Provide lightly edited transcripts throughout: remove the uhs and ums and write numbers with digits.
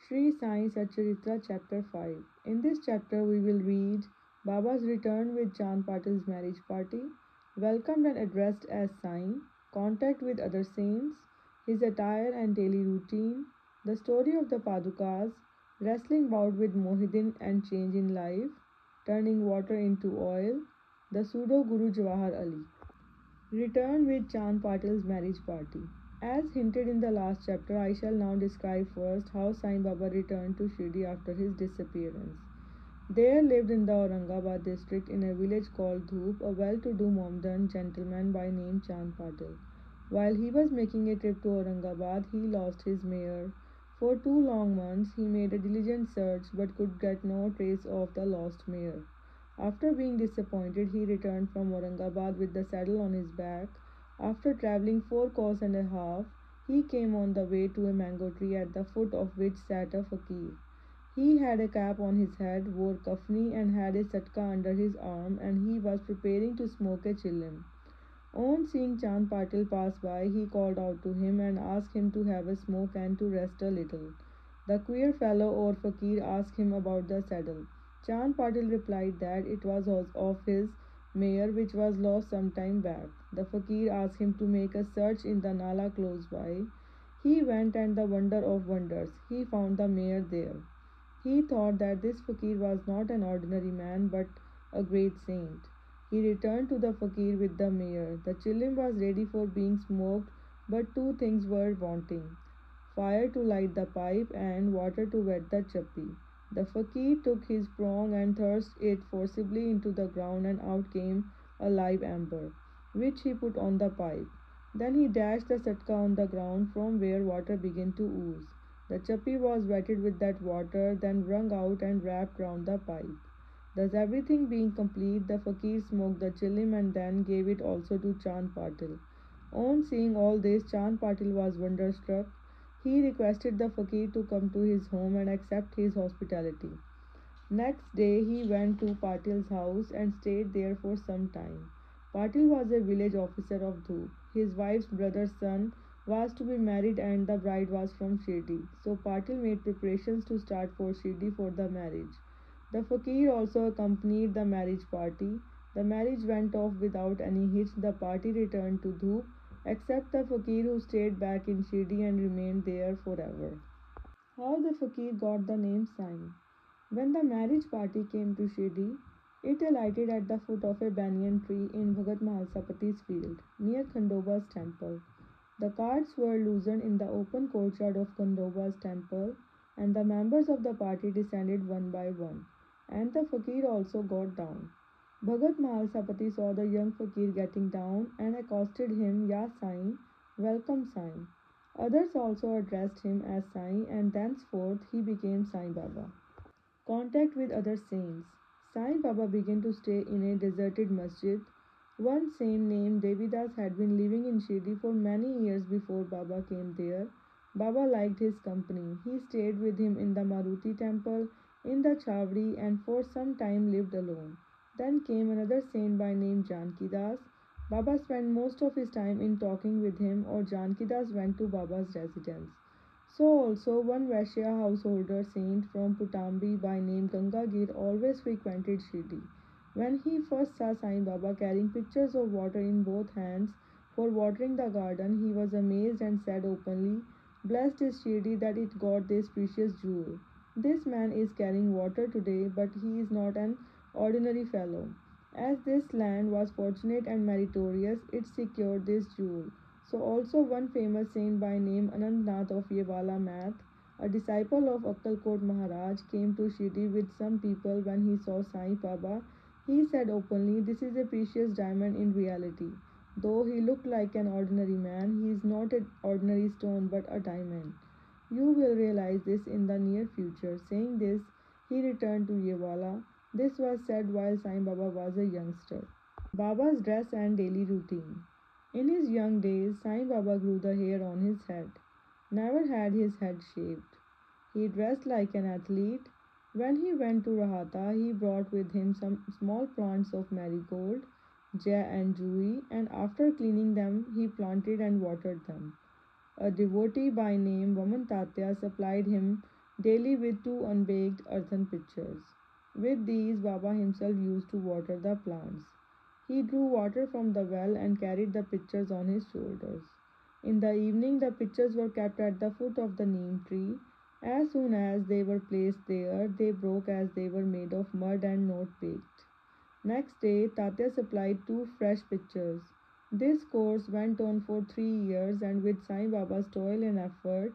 Sri Sai Satcharitra Chapter 5. In this chapter, we will read Baba's return with Chand Patil's marriage party, welcomed and addressed as Sai, contact with other saints, his attire and daily routine, the story of the Padukas, wrestling bout with Mohidin and change in life, turning water into oil, the pseudo Guru Jawahar Ali. Return with Chand Patil's marriage party. As hinted in the last chapter, I shall now describe first how Sai Baba returned to Shirdi after his disappearance. There lived in the Aurangabad district in a village called Dhoop a well-to-do Mohammedan gentleman by name Chand Patil. While he was making a trip to Aurangabad, he lost his mare. For 2 long months he made a diligent search but could get no trace of the lost mare. After being disappointed, he returned from Aurangabad with the saddle on his back. After travelling 4 kos and a half, he came on the way to a mango tree at the foot of which sat a fakir. He had a cap on his head, wore kafni, and had a satka under his arm, and he was preparing to smoke a chilim. On seeing Chand Patil pass by, he called out to him and asked him to have a smoke and to rest a little. The queer fellow or fakir asked him about the saddle. Chand Patil replied that it was of his mare which was lost some time back. The fakir asked him to make a search in the nala close by. He went, and the wonder of wonders, he found the mare there. He thought that this fakir was not an ordinary man but a great saint. He returned to the fakir with the mare. The chilim was ready for being smoked, but 2 things were wanting: fire to light the pipe and water to wet the chappi. The fakir took his prong and thrust it forcibly into the ground, and out came a live ember, which he put on the pipe. Then he dashed the satka on the ground, from where water began to ooze. The chappi was wetted with that water, then wrung out and wrapped round the pipe. Thus everything being complete, the fakir smoked the chilim and then gave it also to Chand Patil. On seeing all this, Chand Patil was wonderstruck. He requested the fakir to come to his home and accept his hospitality. Next day he went to Patil's house and stayed there for some time. Patil was a village officer of Dhoop. His wife's brother's son was to be married and the bride was from Shirdi. So Patil made preparations to start for Shirdi for the marriage. The fakir also accompanied the marriage party. The marriage went off without any hitch. The party returned to Dhoop, except the fakir, who stayed back in Shirdi and remained there forever. How the fakir got the name Sai. When the marriage party came to Shirdi, it alighted at the foot of a banyan tree in Bhagat Mahalsapati's field, near Khandoba's temple. The carts were loosened in the open courtyard of Khandoba's temple, and the members of the party descended one by one, and the fakir also got down. Bhagat Mahalsapati saw the young fakir getting down and accosted him, Ya Sai, welcome Sai. Others also addressed him as Sai, and thenceforth he became Sai Baba. Contact with other saints. Sai Baba began to stay in a deserted masjid. One saint named Devidas had been living in Shirdi for many years before Baba came there. Baba liked his company. He stayed with him in the Maruti temple, in the Chavdi, and for some time lived alone. Then came another saint by name Jankidas. Baba spent most of his time in talking with him, or Jankidas went to Baba's residence. So also one Vaishya householder saint from Putambi by name Gangagir always frequented Shirdi. When he first saw Sai Baba carrying pitchers of water in both hands for watering the garden, he was amazed and said openly, Blessed is Shirdi that it got this precious jewel. This man is carrying water today, but he is not an ordinary fellow. As this land was fortunate and meritorious, it secured this jewel. So also one famous saint by name Anandnath of Yevala Math, a disciple of Akkalkot Maharaj, came to Shirdi with some people. When he saw Sai Baba, he said openly, This is a precious diamond in reality. Though he looked like an ordinary man, he is not an ordinary stone but a diamond. You will realize this in the near future. Saying this, he returned to Yevala. This was said while Sai Baba was a youngster. Baba's dress and daily routine. In his young days, Sai Baba grew the hair on his head, never had his head shaved. He dressed like an athlete. When he went to Rahata, he brought with him some small plants of marigold, jay and jui, and after cleaning them, he planted and watered them. A devotee by name Vaman Tatya supplied him daily with two unbaked earthen pitchers. With these, Baba himself used to water the plants. He drew water from the well and carried the pitchers on his shoulders. In the evening, the pitchers were kept at the foot of the neem tree. As soon as they were placed there, they broke as they were made of mud and not baked. Next day, Tatya supplied two fresh pitchers. This course went on for 3 years, and with Sai Baba's toil and effort,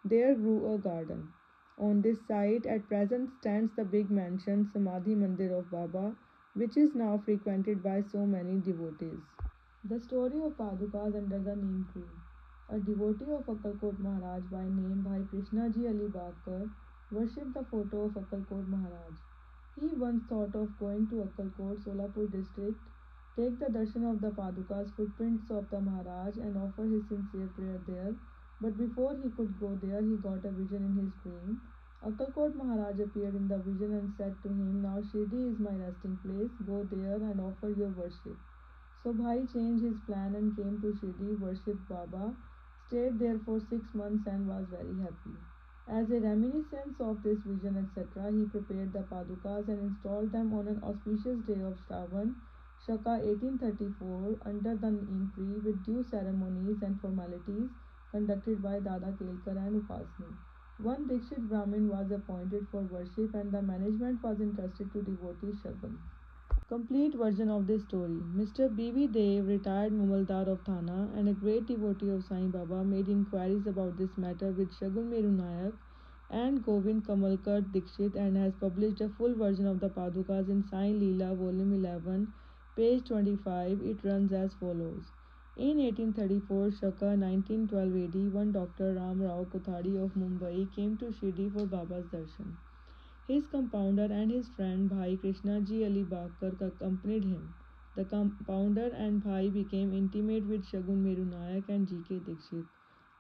there grew a garden. On this site, at present, stands the big mansion Samadhi Mandir of Baba, which is now frequented by so many devotees. The story of Padukas under the neem tree. A devotee of Akkalkot Maharaj by name Bhai Krishnaji Ali Bakar worshipped the photo of Akkalkot Maharaj. He once thought of going to Akkalkot, Solapur district, take the darshan of the Padukas, footprints of the Maharaj, and offer his sincere prayer there. But before he could go there, he got a vision in his dream. Akkalkot Maharaj appeared in the vision and said to him, "Now Shirdi is my resting place. Go there and offer your worship." So Bhai changed his plan and came to Shirdi, worshipped Baba, stayed there for 6 months and was very happy. As a reminiscence of this vision, etc., he prepared the Padukas and installed them on an auspicious day of Shravan, Shaka 1834, under the neem tree with due ceremonies and formalities conducted by Dada Kelkar and Upasni. One Dikshit Brahmin was appointed for worship and the management was entrusted to devotee Shagun. Complete version of this story. Mr. B.V. Dev, retired Mumaldar of Thana and a great devotee of Sai Baba, made inquiries about this matter with Shagun Meru Nayak and Govind Kamalkar Dikshit and has published a full version of the Padukas in Sai Leela, volume 11, page 25. It runs as follows. In 1834, Shaka 1912 AD, one Dr. Ram Rao Kothari of Mumbai came to Shirdi for Baba's darshan. His compounder and his friend Bhai Krishnaji Ali Bakar accompanied him. The compounder and Bhai became intimate with Shagun Meru Nayak and G.K. Dikshit.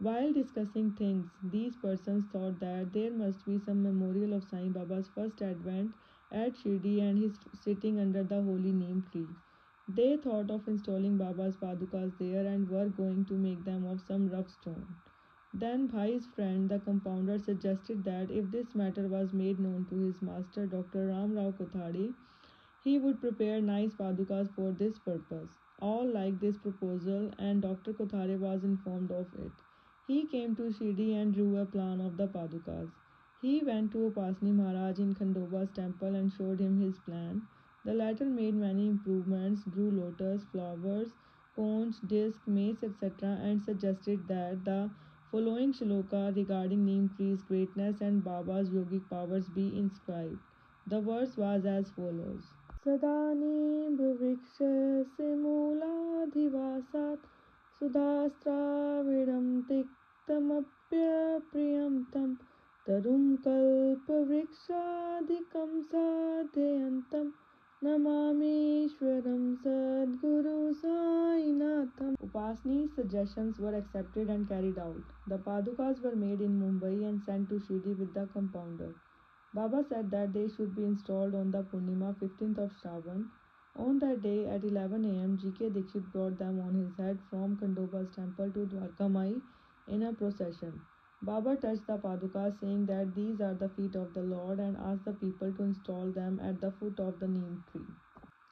While discussing things, these persons thought that there must be some memorial of Sai Baba's first advent at Shirdi and his sitting under the holy neem tree. They thought of installing Baba's Padukas there and were going to make them of some rough stone. Then Bhai's friend, the compounder, suggested that if this matter was made known to his master, Dr. Ram Rao Kothari, he would prepare nice padukas for this purpose. All liked this proposal, and Dr. Kothare was informed of it. He came to Shirdi and drew a plan of the padukas. He went to Upasni Maharaj in Khandoba's temple and showed him his plan. The latter made many improvements, drew lotus, flowers, conch, disc, mace, etc., and suggested that the following shloka regarding neem tree's greatness and Baba's yogic powers be inscribed. The verse was as follows. सदानीम्बवृक्षस्य मूलाधिवासात् सुधास्त्राविडं तिक्तमप्यप्रियं तं तरुं कल्पवृक्षादिकं साधयन्तं नमामीश्वरं Sadguru Sainatham. Upasni's suggestions were accepted and carried out. The padukas were made in Mumbai and sent to Shirdi with the compounder. Baba said that they should be installed on the Purnima 15th of Shravan. On that day at 11 am, G.K. Dikshit brought them on his head from Khandoba's temple to Dwarkamai in a procession. Baba touched the Padukas, saying that these are the feet of the Lord, and asked the people to install them at the foot of the neem tree.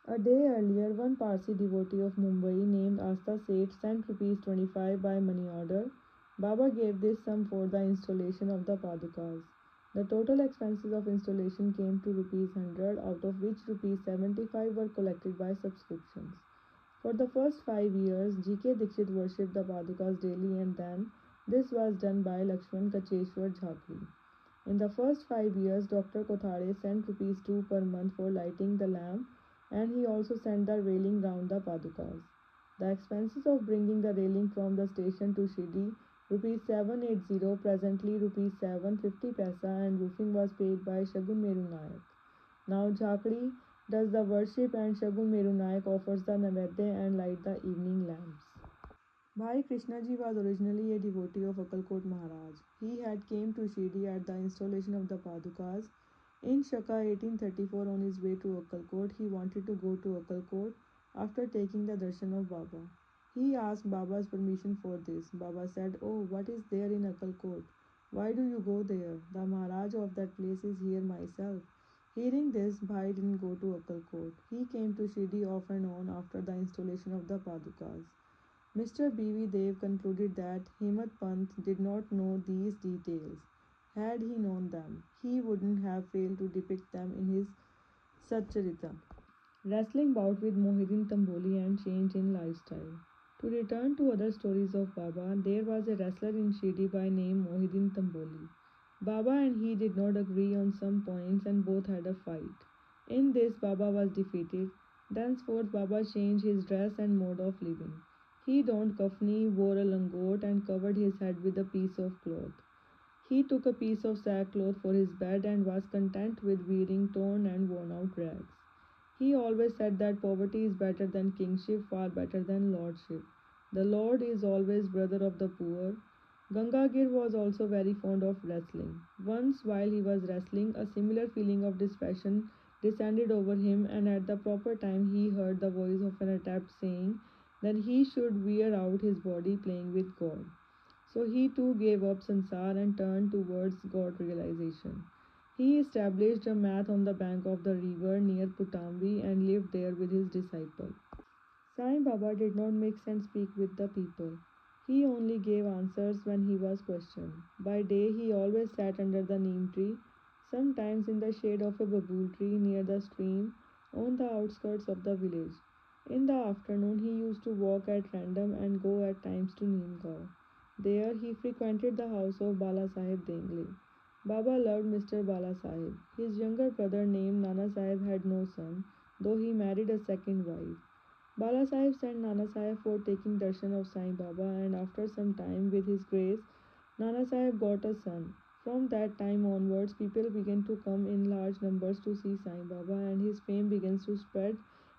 A day earlier, one Parsi devotee of Mumbai named Asta Seth sent rupees 25 by money order. Baba gave this sum for the installation of the Padukas. The total expenses of installation came to rupees 100, out of which rupees 75 were collected by subscriptions. For the first 5 years, G.K. Dikshit worshipped the Padukas daily, and then this was done by Lakshman Kacheshwar Jhakri. In the first 5 years, Dr. Kothare sent rupees 2 per month for lighting the lamp, and he also sent the railing round the Padukas. The expenses of bringing the railing from the station to Shirdi, rupees 780, presently rupees 750 paisa, and roofing was paid by Shagun Meru Nayak. Now Jhakri does the worship and Shagun Meru Nayak offers the Naivedya and light the evening lamps. Bhai Krishnaji was originally a devotee of Akkalkot Maharaj. He had came to Shirdi at the installation of the Padukas. In Shaka 1834, on his way to Akkalkot, he wanted to go to Akkalkot after taking the darshan of Baba. He asked Baba's permission for this. Baba said, "Oh, what is there in Akkalkot?" Why do you go there? The Maharaj of that place is here myself. Hearing this, Bhai didn't go to Akkalkot. He came to Shirdi off and on after the installation of the Padukas. Mr. B.V. Dev concluded that Hemant Pant did not know these details. Had he known them, he wouldn't have failed to depict them in his Satcharitra. Wrestling bout with Mohidin Tamboli and change in lifestyle. To return to other stories of Baba, there was a wrestler in Shirdi by name Mohidin Tamboli. Baba and he did not agree on some points and both had a fight. In this, Baba was defeated. Thenceforth, Baba changed his dress and mode of living. He donned kafni, wore a langot, and covered his head with a piece of cloth. He took a piece of sackcloth for his bed and was content with wearing torn and worn out rags. He always said that poverty is better than kingship, far better than lordship. The Lord is always brother of the poor. Gangagir was also very fond of wrestling. Once, while he was wrestling, a similar feeling of dispassion descended over him, and at the proper time he heard the voice of an adept saying that he should wear out his body playing with God. So he too gave up sansar and turned towards God realization. He established a math on the bank of the river near Putambi and lived there with his disciple. Sai Baba did not mix and speak with the people. He only gave answers when he was questioned. By day he always sat under the neem tree, sometimes in the shade of a babool tree near the stream on the outskirts of the village. In the afternoon he used to walk at random and go at times to Neemgaon. There he frequented the house of Bala Sahib Dengle. Baba loved Mr. Bala Sahib. His younger brother named Nana Sahib had no son, though he married a second wife. Bala Sahib sent Nana Sahib for taking darshan of Sai Baba, and after some time, with his grace, Nana Sahib got a son. From that time onwards, people began to come in large numbers to see Sai Baba, and his fame begins to spread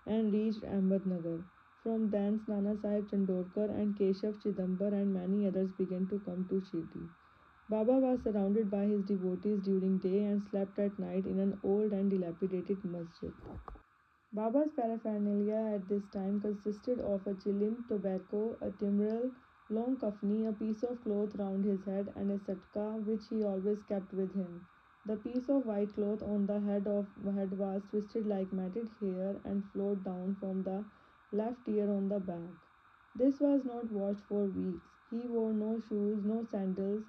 and reached Ahmednagar. From thence, Nana Sahib Chandorkar and Keshav Chidambar and many others began to come to Shirdi. Baba was surrounded by his devotees during day and slept at night in an old and dilapidated masjid. Baba's paraphernalia at this time consisted of a chilim, tobacco, a timbrel, long kafni, a piece of cloth round his head, and a satka which he always kept with him. The piece of white cloth on the head was twisted like matted hair and flowed down from the left ear on the back. This was not washed for weeks. He wore no shoes, no sandals.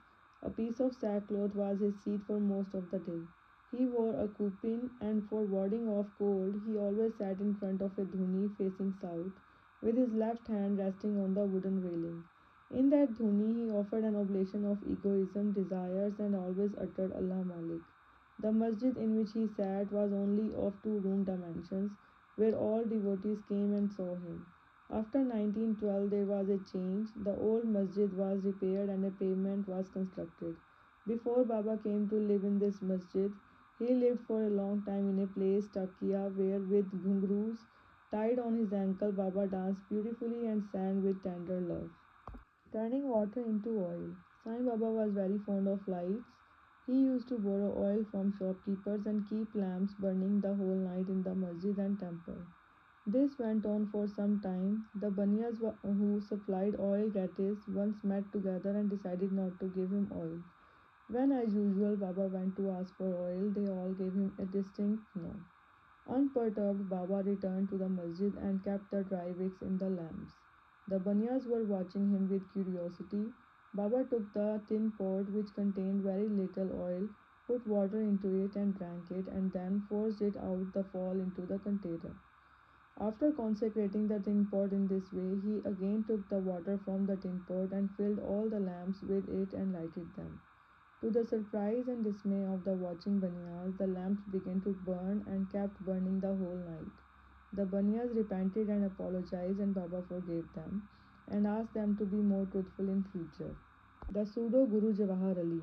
A piece of sackcloth was his seat for most of the day. He wore a kupin, and for warding off cold, he always sat in front of a dhuni facing south, with his left hand resting on the wooden railing. In that dhuni, he offered an oblation of egoism, desires, and always uttered Allah Malik. The masjid in which he sat was only of two-room dimensions, where all devotees came and saw him. After 1912, there was a change. The old masjid was repaired and a pavement was constructed. Before Baba came to live in this masjid, he lived for a long time in a place, Takia, where with ghungroos tied on his ankle, Baba danced beautifully and sang with tender love. Turning water into oil. Sai Baba was very fond of lights. He used to borrow oil from shopkeepers and keep lamps burning the whole night in the masjid and temple. This went on for some time. The Banyas who supplied oil gratis once met together and decided not to give him oil. When, as usual, Baba went to ask for oil, they all gave him a distinct no. Unperturbed, Baba returned to the masjid and kept the dry wicks in the lamps. The Banyas were watching him with curiosity. Baba took the tin pot which contained very little oil, put water into it and drank it, and then forced it out the fall into the container. After consecrating the tin pot in this way, he again took the water from the tin pot and filled all the lamps with it and lighted them. To the surprise and dismay of the watching Banyas, the lamps began to burn and kept burning the whole night. The Banyas repented and apologized, and Baba forgave them and asked them to be more truthful in future. The pseudo Guru Jawahar Ali.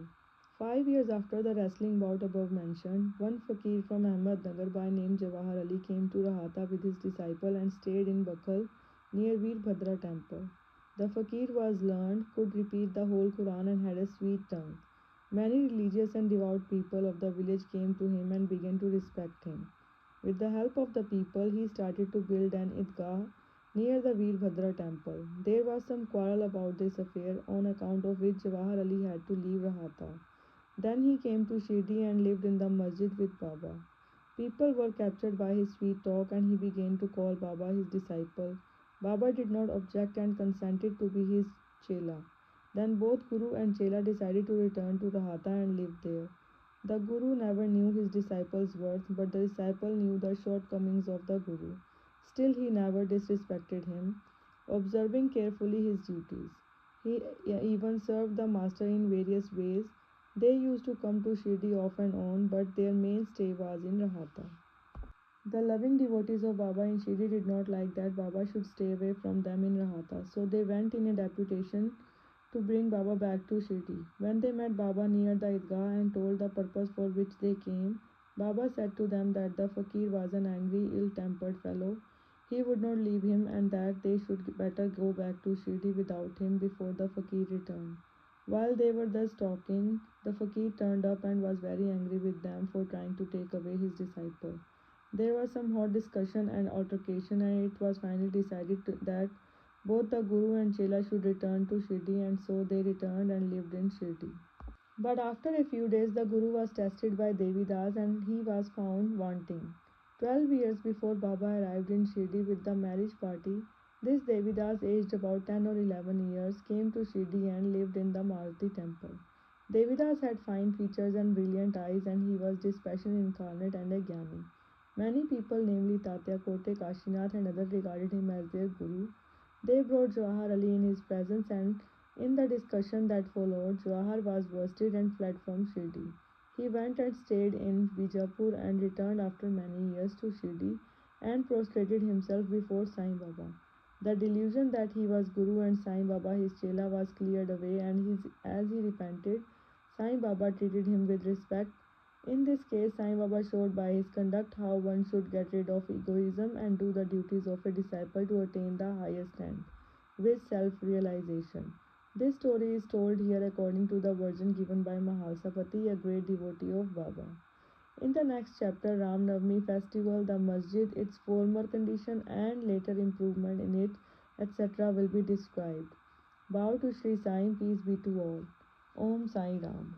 5 years after the wrestling bout above mentioned, one fakir from Ahmednagar by name Jawahar Ali came to Rahata with his disciple and stayed in Bakhal near Veerbhadra temple. The fakir was learned, could repeat the whole Quran, and had a sweet tongue. Many religious and devout people of the village came to him and began to respect him. With the help of the people, he started to build an idgah near the Veerbhadra temple. There was some quarrel about this affair, on account of which Jawahar Ali had to leave Rahata. Then he came to Shirdi and lived in the masjid with Baba. People were captured by his sweet talk and he began to call Baba his disciple. Baba did not object and consented to be his chela. Then both Guru and chela decided to return to Rahata and live there. The Guru never knew his disciple's worth, but the disciple knew the shortcomings of the Guru. Still, he never disrespected him, observing carefully his duties. He even served the master in various ways. They used to come to Shirdi off and on, but their main stay was in Rahata. The loving devotees of Baba in Shirdi did not like that Baba should stay away from them in Rahata, so they went in a deputation to bring Baba back to Shirdi. When they met Baba near the Idgah and told the purpose for which they came, Baba said to them that the fakir was an angry, ill tempered fellow. He would not leave him and that they should better go back to Shirdi without him before the fakir returned. While they were thus talking, the fakir turned up and was very angry with them for trying to take away his disciple. There was some hot discussion and altercation, and it was finally decided that both the Guru and Chela should return to Shirdi, and so they returned and lived in Shirdi. But after a few days, the Guru was tested by Devidas and he was found wanting. 12 years before Baba arrived in Shirdi with the marriage party, this Devidas, aged about 10 or 11 years, came to Shirdi and lived in the Maruti temple. Devidas had fine features and brilliant eyes, and he was dispassion incarnate and a Jnani. Many people, namely Tatya Kote, Kashinath, and others, regarded him as their guru. They brought Jawahar Ali in his presence, and in the discussion that followed, Jawahar was worsted and fled from Shirdi. He went and stayed in Bijapur and returned after many years to Shirdi and prostrated himself before Sai Baba. The delusion that he was Guru and Sai Baba his Chela was cleared away, and as he repented, Sai Baba treated him with respect. In this case, Sai Baba showed by his conduct how one should get rid of egoism and do the duties of a disciple to attain the highest end, with self realization. This story is told here according to the version given by Mahalsapati, a great devotee of Baba. In the next chapter, Ram Navami festival, the masjid, its former condition and later improvement in it, etc. will be described. Bow to Sri Sai, peace be to all. Om Sai Ram.